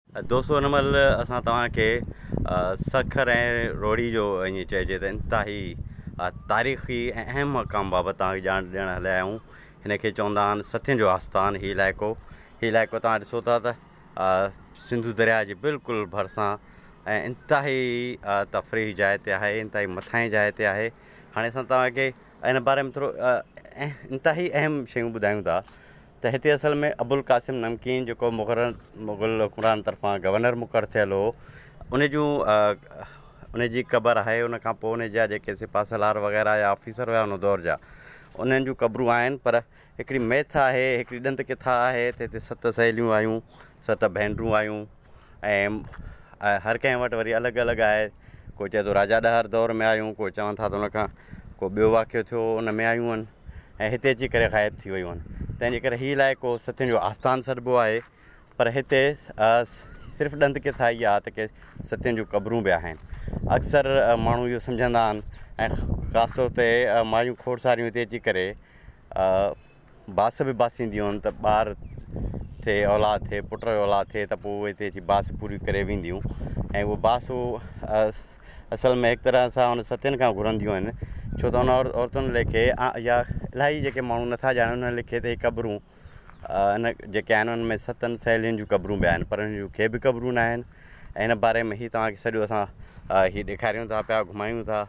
दोस्तों हिन महिल असां तव्हांखे सखर ऐं रोड़ी जो ईअं चइजे त इंतिहाई तारीख़ी ऐं अहम मक़ाम बाबति तव्हांखे ॼाण ॾियण हलिया आहियूं। हिनखे चवंदा आहिनि सथियुनि जो आस्थान। हीउ इलाइक़ो तव्हां ॾिसो था त सिंधु दरिया जे बिल्कुलु भरिसां ऐं इंतिहाई तफ़रीह जाइ ते आहे, इंतिहाई मथां जी जाइ ते आहे। हाणे असां तव्हांखे हिन बारे में थोरो इंतिहाई अहम शयूं ॿुधायूं था त हिते असल में अबुल क़ासिम नमकीन जेको मुग़ल हुकुमरान तरफ़ां गवर्नर मुक़ररु थियल हो, उनजी क़बर आहे। उन खां पोइ उनजा जेके सिपा सलार वग़ैरह या ऑफिसर हुआ उन दौर जा, उन्हनि जूं क़बरूं आहिनि। पर हिकिड़ी मैथ आहे, हिकिड़ी ॾंद किथा आहे त हिते 7 सहेलियूं आहियूं, 7 भेनरूं आहियूं ऐं हर कंहिं वटि वरी अलॻि अलॻि आहे। कोई चए थो राजा ॾहर दौर में आहियूं, कोई चवनि था त उनखां को ॿियो वाक़ियो थियो उन में आयूं आहिनि ऐं हिते अची करे ग़ाइबु थी वियूं आहिनि। तंहिंजे करे हीउ इलाइक़ो सथियुनि जो आस्थान सॾिबो आहे। पर हिते सिर्फ़ु ॾंद किथा इहा आहे त के सथियुनि जूं क़बरूं बि आहिनि। अक्सर माण्हू इहो सम्झंदा आहिनि ऐं ख़ासि तौर ते मायूं खोड़सारियूं हिते अची करे बास बि बासींदियूं आहिनि त ॿार थिए, औलाद थिए, पुट जो औलाद थिए त पोइ उहे हिते अची बास पूरी करे वेंदियूं ऐं उहो बासूं असल में हिकु तरह सां उन सथियुनि खां घुरंदियूं आहिनि। छो त उन औरतुनि लेखे या इलाही जेके माण्हू नथा ॼाणनि उन लेखे त इहे क़बरूं इन जेके आहिनि उनमें 7 सहेलियुनि जूं क़बरूं बि आहिनि, पर उन जूं के बि क़बरूं न आहिनि। ऐं हिन बारे में हीउ तव्हांखे सॼो असां हीउ ॾेखारियूं था पिया, घुमायूं था।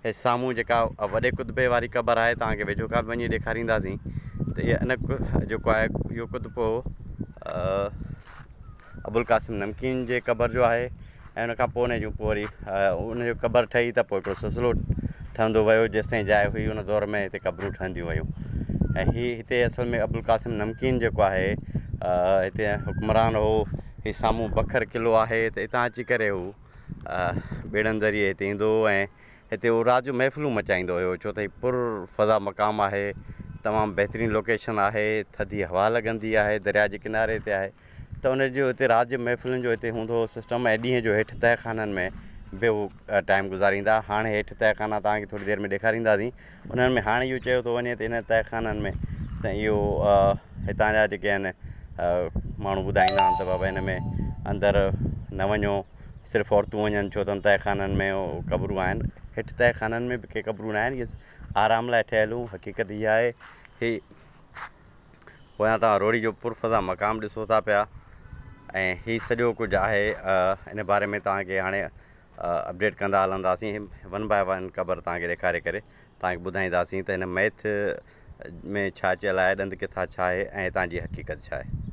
हे साम्हूं जेका वॾे कुतबे वारी क़बर आहे, तव्हांखे वेझो खां वञी ॾेखारींदासीं त इहा इन जेको आहे इहो कुतबो अबुल क़ासिम नमकीन जे क़बर जो आहे। ऐं उनखां पोइ उन जूं पोइ वरी उनजो क़बर ठही त पोइ हिकिड़ो सिलसिलो ठहंदो वियो। जेसिताईं जाइ हुई उन दौर में हिते क़बरूं ठहंदियूं वियूं। ऐं हिते असल में अबुल क़ासिम नमकीन जेको आहे हिते हुकुमरान हो। हीउ साम्हूं बखर क़िलो आहे त हितां अची करे हू ॿेड़नि ज़रिए हिते ईंदो हो ऐं हिते उहो राति जो महफ़िलूं मचाईंदो हुयो। छो त हीउ पुर फ़ज़ा मक़ाम आहे, तमामु बहितरीनु लोकेशन आहे, थधी हवा लॻंदी आहे, दरिया जे किनारे ते आहे त उनजो हिते राति जे महफ़िलुनि जो हिते हूंदो हो सिस्टम। ऐं ॾींहं जो हेठि तहखाननि में बि हू टाइम गुज़ारींदा। हाणे हेठि तहखाना तव्हांखे थोरी देरि में ॾेखारींदासीं। उन्हनि में हाणे इहो चयो थो वञे त इन तहखाननि में साईं इहो हितां जा जेके आहिनि माण्हू ॿुधाईंदा आहिनि त बाबा हिन में अंदरि न वञो, सिर्फ़ु औरतूं वञनि, छो त तहखाननि में क़बरूं आहिनि। हेठि तहखाननि में बि के क़बरूं न आहिनि, इहे आराम लाइ ठहियलूं। हक़ीक़त इहा आहे। हीउ पोयां तव्हां रोड़ी जो पुरफ़ज़ा मक़ाम ॾिसो था पिया ऐं हीउ सॼो कुझु आहे। इन बारे में तव्हांखे हाणे अपडेट कंदा हलंदासीं। 1 बाय 1 क़बर तव्हांखे ॾेखारे करे तव्हांखे ॿुधाईंदासीं त हिन मैथ में छा चयल आहे, ॾंद किथा छा आहे ऐं हितां जी हक़ीक़त छा आहे।